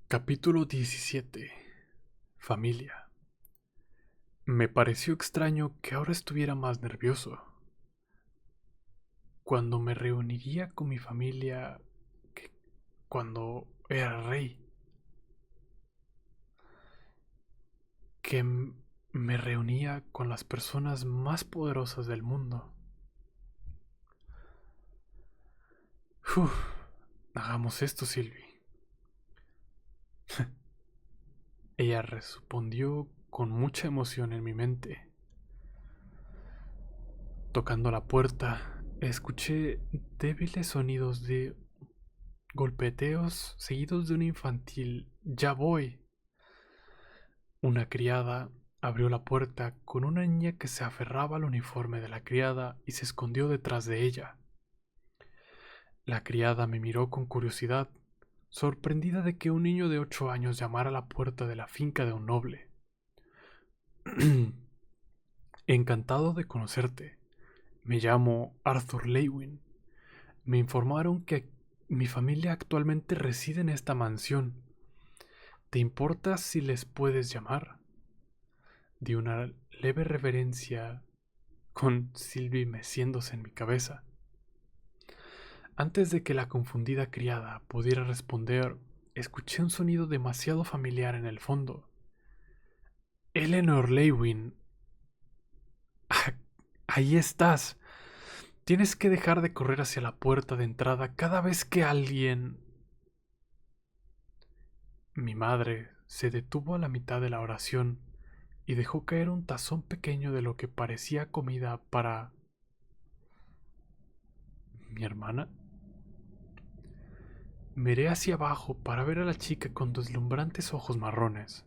Capítulo 17. Familia. Me pareció extraño que ahora estuviera más nervioso. Cuando me reuniría con mi familia, que cuando era rey, me reunía con las personas más poderosas del mundo. Uf, hagamos esto, Sylvie. Ella respondió con mucha emoción en mi mente. Tocando la puerta, escuché débiles sonidos de golpeteos seguidos de un infantil "Ya voy". Una criada abrió la puerta con una niña que se aferraba al uniforme de la criada y se escondió detrás de ella. La criada me miró con curiosidad, sorprendida de que un niño de 8 años llamara a la puerta de la finca de un noble. Encantado de conocerte. Me llamo Arthur Lewin. Me informaron que mi familia actualmente reside en esta mansión. ¿Te importa si les puedes llamar? Di una leve reverencia con Sylvie meciéndose en mi cabeza. Antes de que la confundida criada pudiera responder, escuché un sonido demasiado familiar en el fondo. Eleanor Lewin. Ah, ahí estás. Tienes que dejar de correr hacia la puerta de entrada cada vez que alguien... Mi madre se detuvo a la mitad de la oración y dejó caer un tazón pequeño de lo que parecía comida para... ¿Mi hermana? Miré hacia abajo para ver a la chica con deslumbrantes ojos marrones,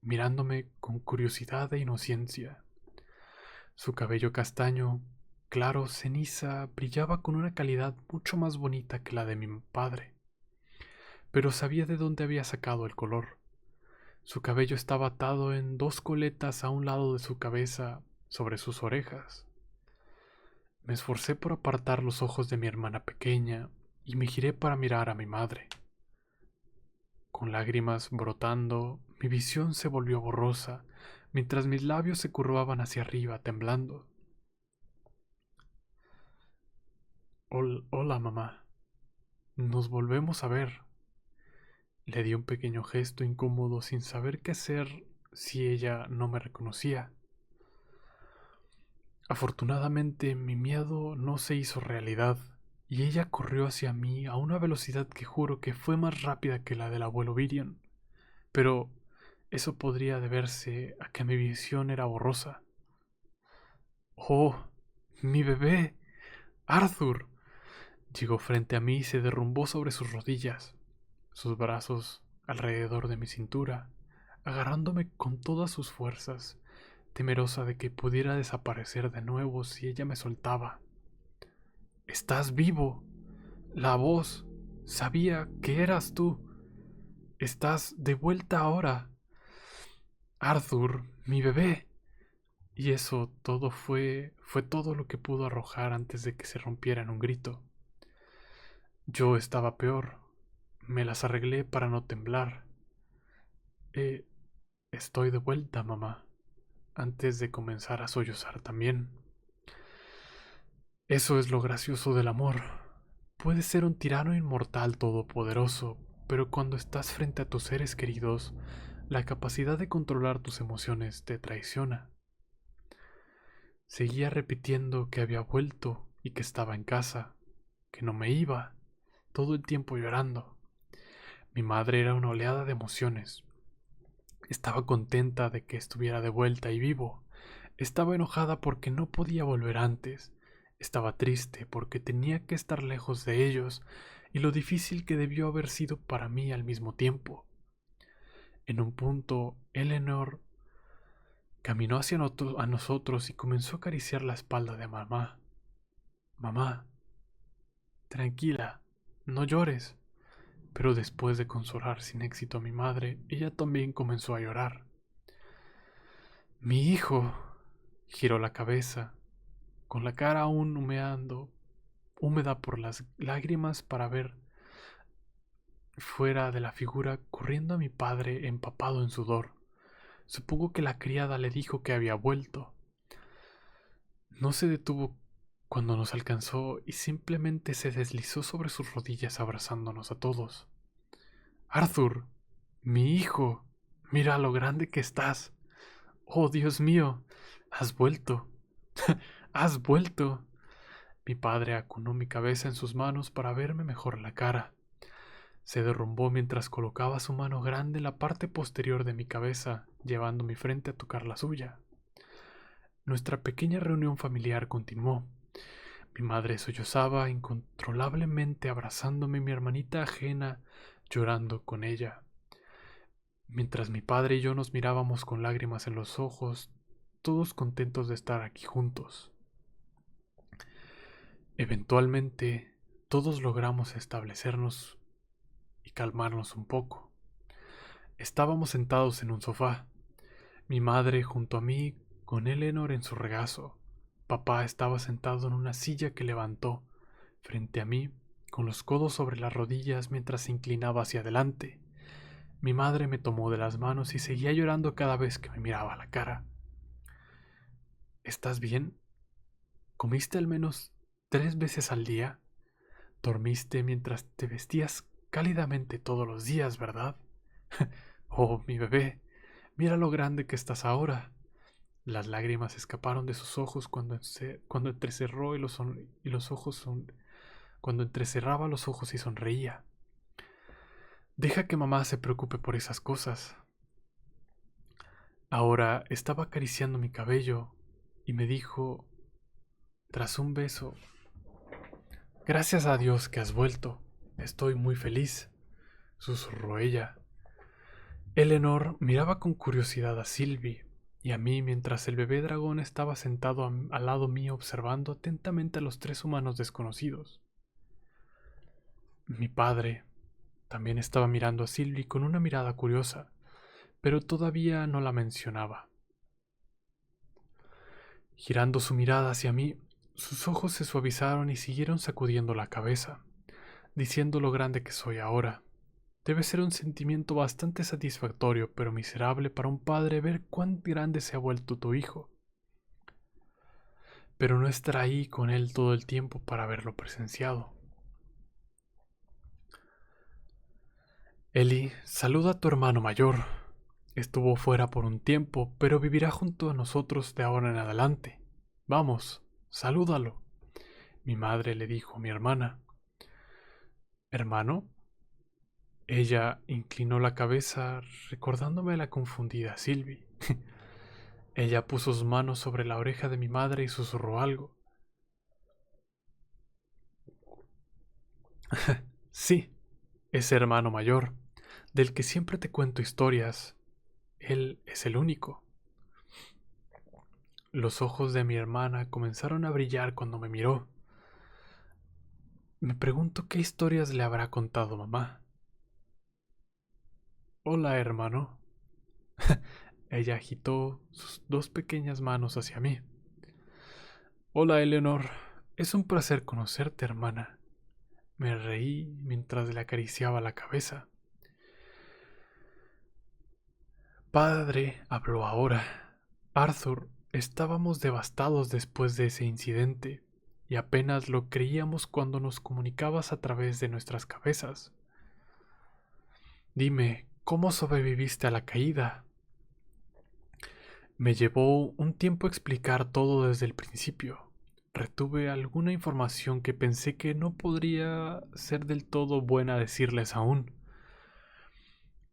mirándome con curiosidad e inocencia. Su cabello castaño, claro ceniza, brillaba con una calidad mucho más bonita que la de mi padre, pero sabía de dónde había sacado el color. Su cabello estaba atado en dos coletas a un lado de su cabeza, sobre sus orejas. Me esforcé por apartar los ojos de mi hermana pequeña y me giré para mirar a mi madre. Con lágrimas brotando, mi visión se volvió borrosa, mientras mis labios se curvaban hacia arriba, temblando. Hola, mamá. Nos volvemos a ver. Le di un pequeño gesto incómodo sin saber qué hacer si ella no me reconocía. Afortunadamente, mi miedo no se hizo realidad, y ella corrió hacia mí a una velocidad que juro que fue más rápida que la del abuelo Virion. Pero eso podría deberse a que mi visión era borrosa. ¡Oh! ¡Mi bebé! ¡Arthur! Llegó frente a mí y se derrumbó sobre sus rodillas, sus brazos alrededor de mi cintura, agarrándome con todas sus fuerzas, temerosa de que pudiera desaparecer de nuevo si ella me soltaba. ¡Estás vivo! La voz. Sabía que eras tú. Estás de vuelta ahora. Arthur, mi bebé. Y eso todo fue todo lo que pudo arrojar antes de que se rompiera en un grito. Yo estaba peor. Me las arreglé para no temblar. Eh, Estoy de vuelta, mamá, antes de comenzar a sollozar también. Eso es lo gracioso del amor. Puedes ser un tirano inmortal todopoderoso, pero cuando estás frente a tus seres queridos, la capacidad de controlar tus emociones te traiciona. Seguía repitiendo que había vuelto y que estaba en casa, que no me iba, todo el tiempo llorando. Mi madre era una oleada de emociones. Estaba contenta de que estuviera de vuelta y vivo. Estaba enojada porque no podía volver antes. Estaba triste porque tenía que estar lejos de ellos y lo difícil que debió haber sido para mí al mismo tiempo. En un punto, Eleanor caminó hacia a nosotros y comenzó a acariciar la espalda de mamá. Mamá, tranquila, no llores. Pero después de consolar sin éxito a mi madre, ella también comenzó a llorar. Mi hijo giró la cabeza, con la cara aún húmeda por las lágrimas para ver fuera de la figura corriendo a mi padre empapado en sudor. Supongo que la criada le dijo que había vuelto. No se detuvo cuando nos alcanzó y simplemente se deslizó sobre sus rodillas abrazándonos a todos. Arthur, mi hijo, mira lo grande que estás. Oh, Dios mío, has vuelto. Has vuelto. Mi padre acunó mi cabeza en sus manos para verme mejor la cara. Se derrumbó mientras colocaba su mano grande en la parte posterior de mi cabeza, llevando mi frente a tocar la suya. Nuestra pequeña reunión familiar continuó. Mi madre sollozaba incontrolablemente abrazándome y mi hermanita ajena llorando con ella. Mientras mi padre y yo nos mirábamos con lágrimas en los ojos, todos contentos de estar aquí juntos. Eventualmente, todos logramos establecernos y calmarnos un poco. Estábamos sentados en un sofá, mi madre junto a mí con Eleanor en su regazo. Papá estaba sentado en una silla que levantó frente a mí, con los codos sobre las rodillas mientras se inclinaba hacia adelante. Mi madre me tomó de las manos y seguía llorando cada vez que me miraba a la cara. ¿Estás bien? ¿Comiste al menos 3 veces al día? Dormiste mientras te vestías cálidamente todos los días, ¿verdad? Oh, mi bebé, mira lo grande que estás ahora. Las lágrimas escaparon de sus ojos cuando entrecerró y los ojos cuando entrecerraba los ojos y sonreía. Deja que mamá se preocupe por esas cosas. Ahora estaba acariciando mi cabello y me dijo, tras un beso, gracias a Dios que has vuelto. Estoy muy feliz, susurró ella. Eleanor miraba con curiosidad a Sylvie y a mí mientras el bebé dragón estaba sentado al lado mío observando atentamente a los 3 humanos desconocidos. Mi padre también estaba mirando a Sylvie con una mirada curiosa, pero todavía no la mencionaba. Girando su mirada hacia mí, sus ojos se suavizaron y siguieron sacudiendo la cabeza, diciendo lo grande que soy ahora. Debe ser un sentimiento bastante satisfactorio, pero miserable para un padre ver cuán grande se ha vuelto tu hijo. Pero no estar ahí con él todo el tiempo para haberlo presenciado. Eli, saluda a tu hermano mayor. Estuvo fuera por un tiempo, pero vivirá junto a nosotros de ahora en adelante. Vamos, salúdalo. Mi madre le dijo a mi hermana. ¿Hermano? Ella inclinó la cabeza, recordándome la confundida Sylvie. Ella puso sus manos sobre la oreja de mi madre y susurró algo. Sí, ese hermano mayor, del que siempre te cuento historias. Él es el único. Los ojos de mi hermana comenzaron a brillar cuando me miró. Me pregunto qué historias le habrá contado mamá. Hola, hermano. Ella agitó sus 2 pequeñas manos hacia mí. Hola, Eleanor. Es un placer conocerte, hermana. Me reí mientras le acariciaba la cabeza. Padre habló ahora. Arthur, estábamos devastados después de ese incidente, y apenas lo creíamos cuando nos comunicabas a través de nuestras cabezas. Dime, ¿cómo sobreviviste a la caída? Me llevó un tiempo explicar todo desde el principio. Retuve alguna información que pensé que no podría ser del todo buena decirles aún.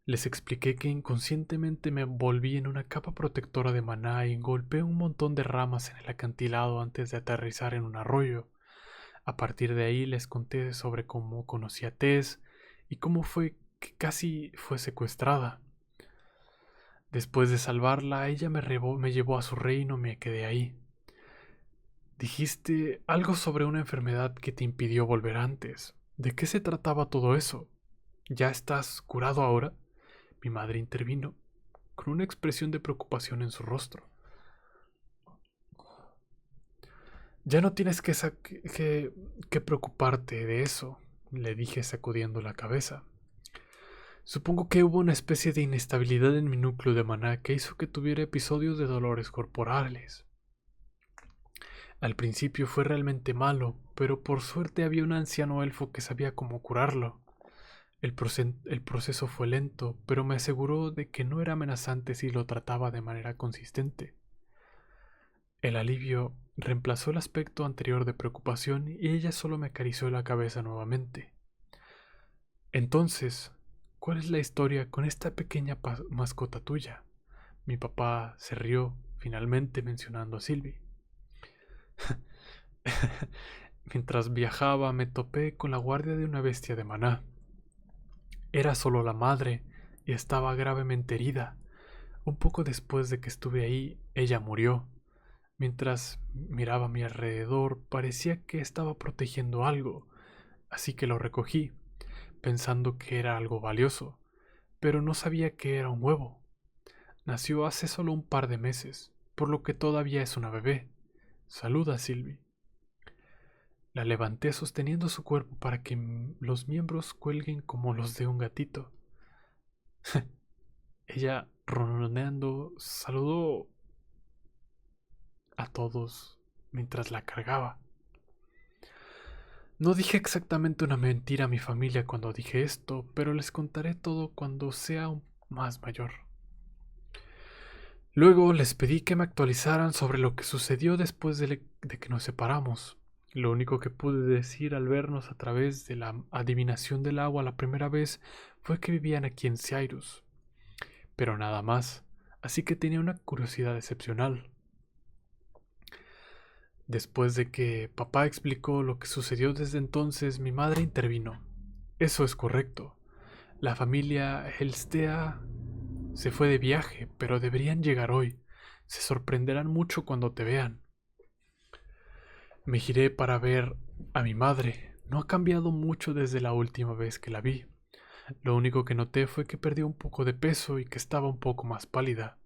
Les expliqué que inconscientemente me envolví en una capa protectora de maná y golpeé un montón de ramas en el acantilado antes de aterrizar en un arroyo. A partir de ahí les conté sobre cómo conocí a Tess y cómo fue que casi fue secuestrada. Después de salvarla, ella me llevó a su reino y me quedé ahí. Dijiste algo sobre una enfermedad que te impidió volver antes. ¿De qué se trataba todo eso? ¿Ya estás curado ahora? Mi madre intervino, con una expresión de preocupación en su rostro. Ya no tienes que preocuparte de eso, le dije sacudiendo la cabeza. Supongo que hubo una especie de inestabilidad en mi núcleo de maná que hizo que tuviera episodios de dolores corporales. Al principio fue realmente malo, pero por suerte había un anciano elfo que sabía cómo curarlo. El proceso fue lento, pero me aseguró de que no era amenazante si lo trataba de manera consistente. El alivio reemplazó el aspecto anterior de preocupación y ella solo me acarició la cabeza nuevamente. Entonces, ¿cuál es la historia con esta pequeña mascota tuya? Mi papá se rió, finalmente mencionando a Sylvie. Mientras viajaba me topé con la guardia de una bestia de maná. Era solo la madre y estaba gravemente herida. Un poco después de que estuve ahí, ella murió. Mientras miraba a mi alrededor, parecía que estaba protegiendo algo, así que lo recogí, pensando que era algo valioso, pero no sabía que era un huevo. Nació hace solo un par de meses, por lo que todavía es una bebé. Saluda, Sylvie. La levanté sosteniendo su cuerpo para que los miembros cuelguen como los de un gatito. Ella, ronroneando, saludó a todos mientras la cargaba. No dije exactamente una mentira a mi familia cuando dije esto, pero les contaré todo cuando sea más mayor. Luego les pedí que me actualizaran sobre lo que sucedió después de que nos separamos. Lo único que pude decir al vernos a través de la adivinación del agua la primera vez fue que vivían aquí en Cyrus, pero nada más, así que tenía una curiosidad excepcional. Después de que papá explicó lo que sucedió desde entonces, mi madre intervino. Eso es correcto. La familia Helstea se fue de viaje, pero deberían llegar hoy. Se sorprenderán mucho cuando te vean. Me giré para ver a mi madre. No ha cambiado mucho desde la última vez que la vi. Lo único que noté fue que perdió un poco de peso y que estaba un poco más pálida.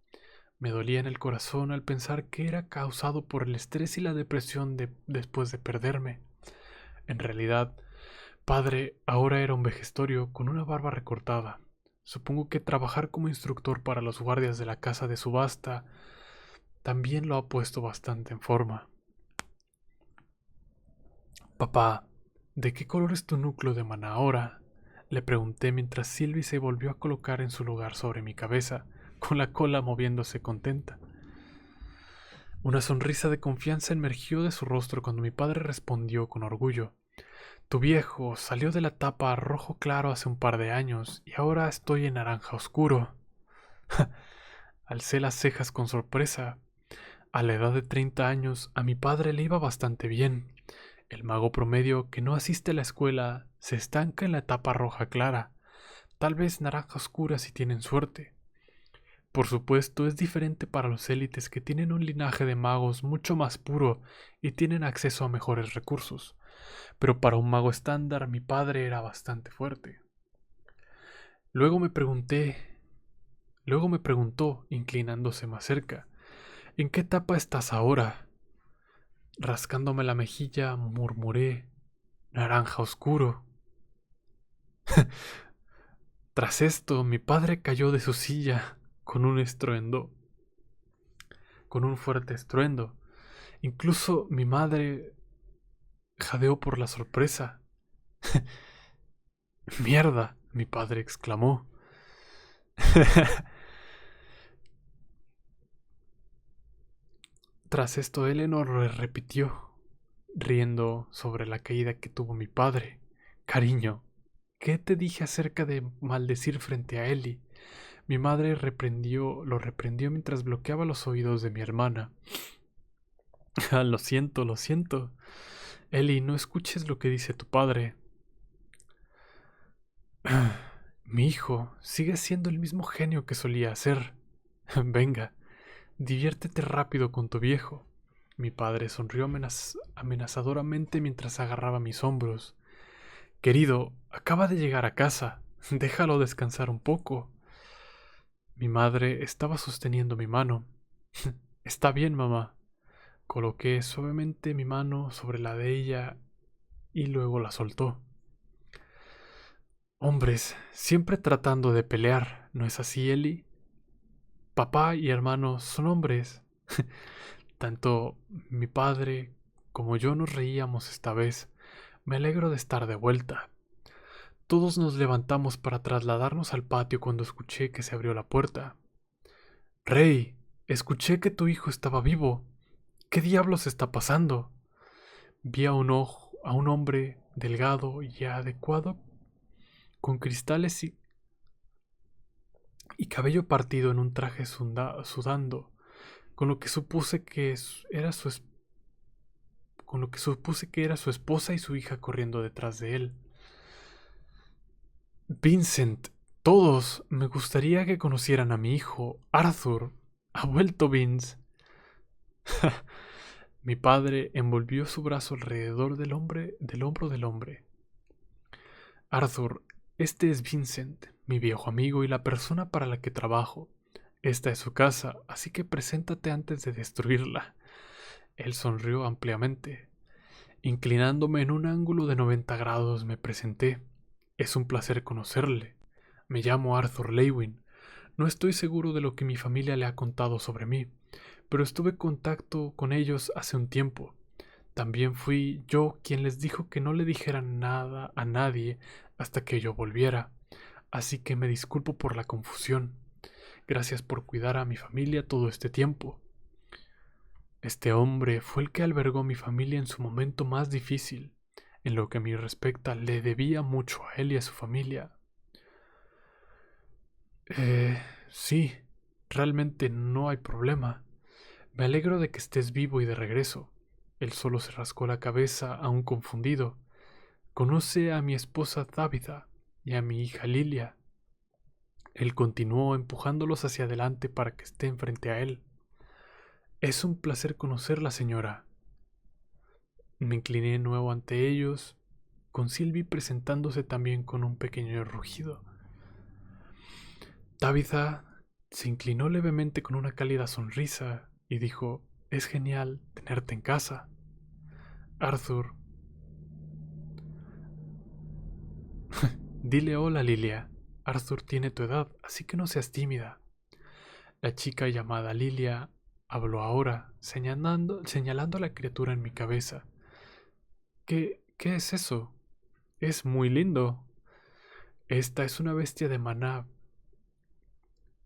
Me dolía en el corazón al pensar que era causado por el estrés y la depresión después de perderme. En realidad, padre ahora era un vejestorio con una barba recortada. Supongo que trabajar como instructor para los guardias de la casa de subasta también lo ha puesto bastante en forma. Papá, ¿de qué color es tu núcleo de maná ahora? Le pregunté mientras Sylvie se volvió a colocar en su lugar sobre mi cabeza, con la cola moviéndose contenta. Una sonrisa de confianza emergió de su rostro cuando mi padre respondió con orgullo. Tu viejo salió de la etapa rojo claro hace un par de años y ahora estoy en naranja oscuro. Alcé las cejas con sorpresa. A la edad de 30 años, a mi padre le iba bastante bien. El mago promedio que no asiste a la escuela se estanca en la etapa roja clara, tal vez naranja oscura si tienen suerte. Por supuesto, es diferente para los élites que tienen un linaje de magos mucho más puro y tienen acceso a mejores recursos, pero para un mago estándar mi padre era bastante fuerte. Luego me pregunté, luego me preguntó, inclinándose más cerca, ¿en qué etapa estás ahora? Rascándome la mejilla, murmuré, naranja oscuro. Tras esto, mi padre cayó de su silla con un fuerte estruendo. Incluso mi madre jadeó por la sorpresa. ¡Mierda! Mi padre exclamó. Tras esto, Eleanor repitió, riendo sobre la caída que tuvo mi padre. Cariño, ¿qué te dije acerca de maldecir frente a Ellie? Mi madre lo reprendió mientras bloqueaba los oídos de mi hermana. Lo siento, lo siento. Ellie, no escuches lo que dice tu padre. Mi hijo sigue siendo el mismo genio que solía ser. Venga, diviértete rápido con tu viejo. Mi padre sonrió amenazadoramente mientras agarraba mis hombros. Querido, acaba de llegar a casa. Déjalo descansar un poco. Mi madre estaba sosteniendo mi mano. Está bien, mamá. Coloqué suavemente mi mano sobre la de ella y luego la soltó. Hombres, siempre tratando de pelear, ¿no es así, Ellie? Papá y hermano son hombres. Tanto mi padre como yo nos reíamos esta vez. Me alegro de estar de vuelta. Todos nos levantamos para trasladarnos al patio cuando escuché que se abrió la puerta. Rey, escuché que tu hijo estaba vivo. ¿Qué diablos está pasando? Vi a un hombre delgado y adecuado, con cristales y cabello partido en un traje sudando, con lo que supuse que era con lo que supuse que era su esposa y su hija corriendo detrás de él. Vincent, todos, me gustaría que conocieran a mi hijo, Arthur. Ha vuelto Vince. Mi padre envolvió su brazo alrededor del hombro del hombre. Arthur, este es Vincent, mi viejo amigo y la persona para la que trabajo. Esta es su casa, así que preséntate antes de destruirla. Él sonrió ampliamente. Inclinándome en un ángulo de 90 grados me presenté. Es un placer conocerle. Me llamo Arthur Lewin. No estoy seguro de lo que mi familia le ha contado sobre mí, pero estuve en contacto con ellos hace un tiempo. También fui yo quien les dijo que no le dijeran nada a nadie hasta que yo volviera, así que me disculpo por la confusión. Gracias por cuidar a mi familia todo este tiempo. Este hombre fue el que albergó a mi familia en su momento más difícil. En lo que a mí respecta, le debía mucho a él y a su familia. Sí, realmente no hay problema. Me alegro de que estés vivo y de regreso. Él solo se rascó la cabeza, aún confundido. Conoce a mi esposa Tabitha y a mi hija Lilia. Él continuó empujándolos hacia adelante para que estén frente a él. Es un placer conocerla, señora. Me incliné de nuevo ante ellos, con Sylvie presentándose también con un pequeño rugido. Tabitha se inclinó levemente con una cálida sonrisa y dijo: es genial tenerte en casa. Arthur, dile hola, Lilia. Arthur tiene tu edad, así que no seas tímida. La chica llamada Lilia habló ahora, señalando a la criatura en mi cabeza. ¿Qué es eso? Es muy lindo. Esta es una bestia de maná,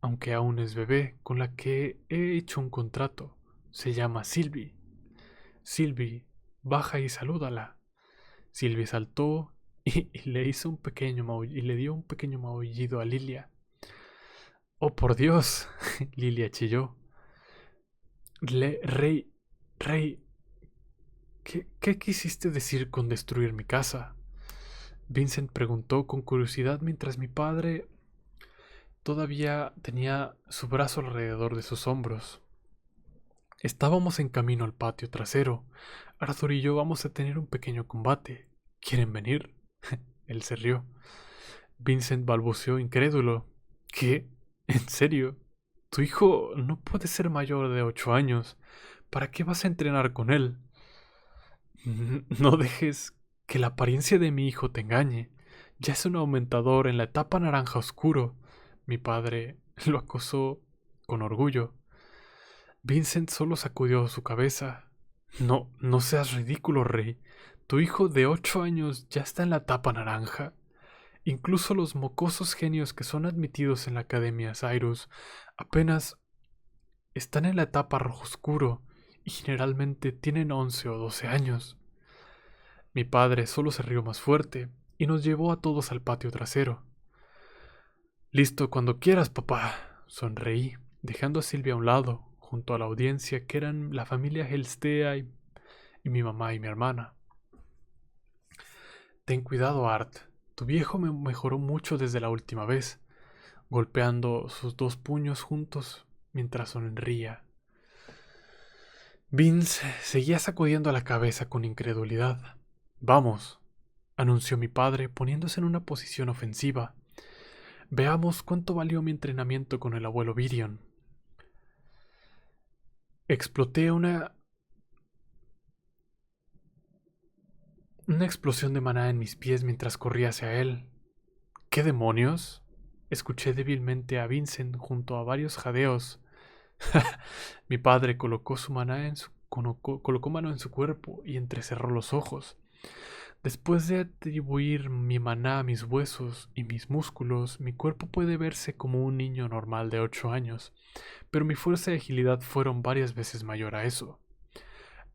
aunque aún es bebé, con la que he hecho un contrato. Se llama Sylvie. Sylvie, baja y salúdala. Sylvie saltó y le hizo y le dio un pequeño maullido a Lilia. Oh, por Dios, Lilia chilló. Rey, Rey, ¿qué quisiste decir con destruir mi casa? Vincent preguntó con curiosidad mientras mi padre todavía tenía su brazo alrededor de sus hombros. Estábamos en camino al patio trasero. Arthur y yo vamos a tener un pequeño combate. ¿Quieren venir? Él se rió. Vincent balbuceó incrédulo. ¿Qué? ¿En serio? Tu hijo no puede ser mayor de 8 años. ¿Para qué vas a entrenar con él? No dejes que la apariencia de mi hijo te engañe. Ya es un aumentador en la etapa naranja oscuro. Mi padre lo acosó con orgullo. Vincent solo sacudió su cabeza. No, no seas ridículo, Rey. Tu hijo de 8 años ya está en la etapa naranja. Incluso los mocosos genios que son admitidos en la Academia Cyrus apenas están en la etapa rojo oscuro y generalmente tienen 11 o 12 años. Mi padre solo se rió más fuerte y nos llevó a todos al patio trasero. Listo cuando quieras, papá, sonreí, dejando a Silvia a un lado, junto a la audiencia que eran la familia Helstea y mi mamá y mi hermana. Ten cuidado, Art. Tu viejo me mejoró mucho desde la última vez, golpeando sus dos puños juntos mientras sonría. Vince seguía sacudiendo la cabeza con incredulidad. Vamos, anunció mi padre poniéndose en una posición ofensiva. Veamos cuánto valió mi entrenamiento con el abuelo Virion. Exploté una explosión de maná en mis pies mientras corría hacia él. ¿Qué demonios? Escuché débilmente a Vincent junto a varios jadeos. Mi padre colocó mano en su cuerpo y entrecerró los ojos. Después de atribuir mi maná a mis huesos y mis músculos, mi cuerpo puede verse como un niño normal de 8 años, pero mi fuerza y agilidad fueron varias veces mayor a eso.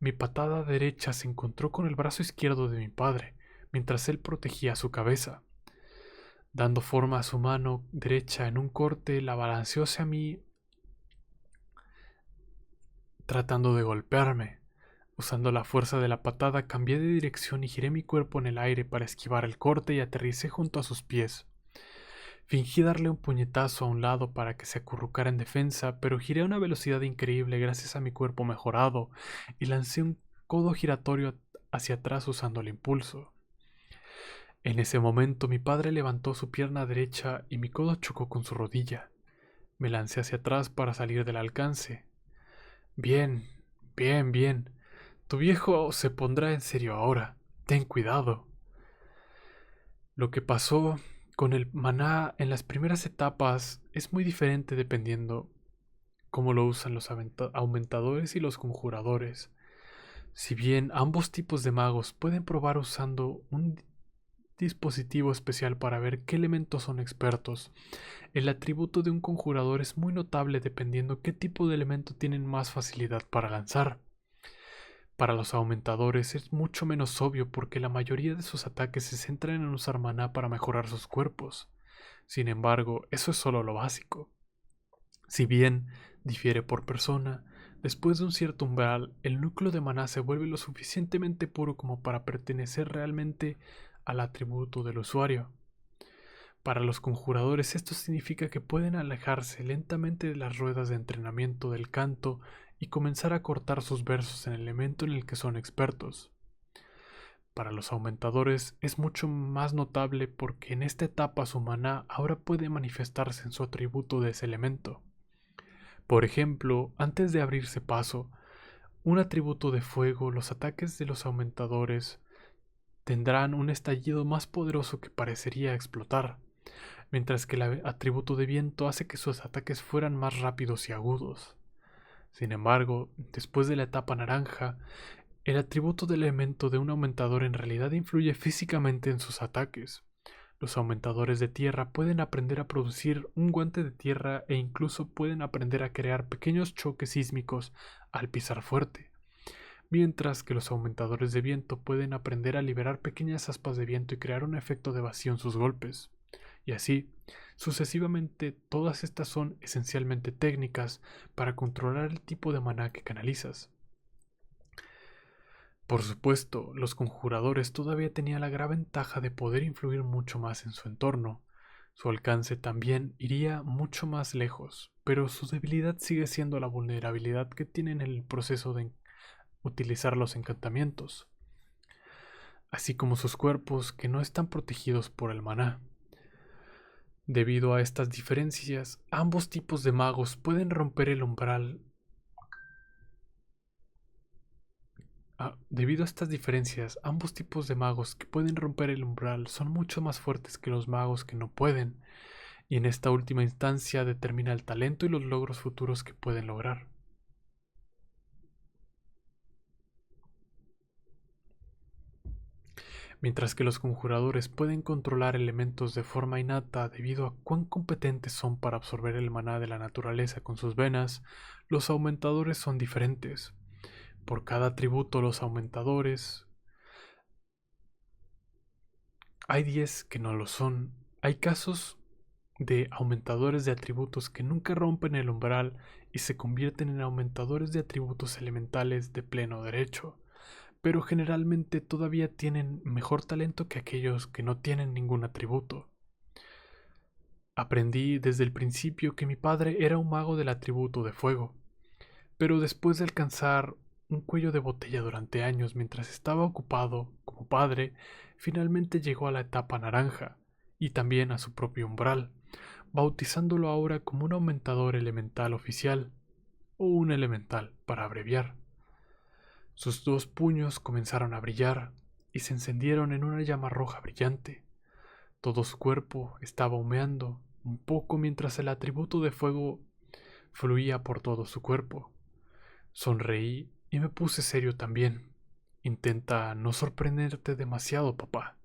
Mi patada derecha se encontró con el brazo izquierdo de mi padre, mientras él protegía su cabeza. Dando forma a su mano derecha en un corte, la balanceó hacia mí, tratando de golpearme. Usando la fuerza de la patada, cambié de dirección y giré mi cuerpo en el aire para esquivar el corte y aterricé junto a sus pies. Fingí darle un puñetazo a un lado para que se acurrucara en defensa, pero giré a una velocidad increíble gracias a mi cuerpo mejorado y lancé un codo giratorio hacia atrás usando el impulso. En ese momento mi padre levantó su pierna derecha y mi codo chocó con su rodilla. Me lancé hacia atrás para salir del alcance. Bien, bien. Tu viejo se pondrá en serio ahora. Ten cuidado. Lo que pasó con el maná en las primeras etapas es muy diferente dependiendo cómo lo usan los aumentadores y los conjuradores. Si bien ambos tipos de magos pueden probar usando un dispositivo especial para ver qué elementos son expertos, el atributo de un conjurador es muy notable dependiendo qué tipo de elemento tienen más facilidad para lanzar. Para los aumentadores es mucho menos obvio porque la mayoría de sus ataques se centran en usar maná para mejorar sus cuerpos. Sin embargo, eso es solo lo básico. Si bien difiere por persona, después de un cierto umbral, el núcleo de maná se vuelve lo suficientemente puro como para pertenecer realmente al atributo del usuario. Para los conjuradores esto significa que pueden alejarse lentamente de las ruedas de entrenamiento del canto y comenzar a cortar sus versos en el elemento en el que son expertos. Para los aumentadores es mucho más notable porque en esta etapa su maná ahora puede manifestarse en su atributo de ese elemento. Por ejemplo, antes de abrirse paso, un atributo de fuego, los ataques de los aumentadores tendrán un estallido más poderoso que parecería explotar, mientras que el atributo de viento hace que sus ataques fueran más rápidos y agudos. Sin embargo, después de la etapa naranja, el atributo del elemento de un aumentador en realidad influye físicamente en sus ataques. Los aumentadores de tierra pueden aprender a producir un guante de tierra e incluso pueden aprender a crear pequeños choques sísmicos al pisar fuerte, mientras que los aumentadores de viento pueden aprender a liberar pequeñas aspas de viento y crear un efecto de vacío en sus golpes. Y así, sucesivamente, todas estas son esencialmente técnicas para controlar el tipo de maná que canalizas. Por supuesto, los conjuradores todavía tenían la gran ventaja de poder influir mucho más en su entorno. Su alcance también iría mucho más lejos, pero su debilidad sigue siendo la vulnerabilidad que tienen en el proceso de utilizar los encantamientos, así como sus cuerpos que no están protegidos por el maná. Debido a estas diferencias, ambos tipos de magos pueden romper el umbral. Debido a estas diferencias, ambos tipos de magos que pueden romper el umbral son mucho más fuertes que los magos que no pueden, y en esta última instancia determina el talento y los logros futuros que pueden lograr. Mientras que los conjuradores pueden controlar elementos de forma innata debido a cuán competentes son para absorber el maná de la naturaleza con sus venas, los aumentadores son diferentes. Por cada atributo los aumentadores, hay 10 que no lo son. Hay casos de aumentadores de atributos que nunca rompen el umbral y se convierten en aumentadores de atributos elementales de pleno derecho, pero generalmente todavía tienen mejor talento que aquellos que no tienen ningún atributo. Aprendí desde el principio que mi padre era un mago del atributo de fuego, pero después de alcanzar un cuello de botella durante años mientras estaba ocupado como padre, finalmente llegó a la etapa naranja y también a su propio umbral, bautizándolo ahora como un aumentador elemental oficial, o un elemental para abreviar. Sus dos puños comenzaron a brillar y se encendieron en una llama roja brillante. Todo su cuerpo estaba humeando un poco mientras el atributo de fuego fluía por todo su cuerpo. Sonreí y me puse serio también. Intenta no sorprenderte demasiado, papá.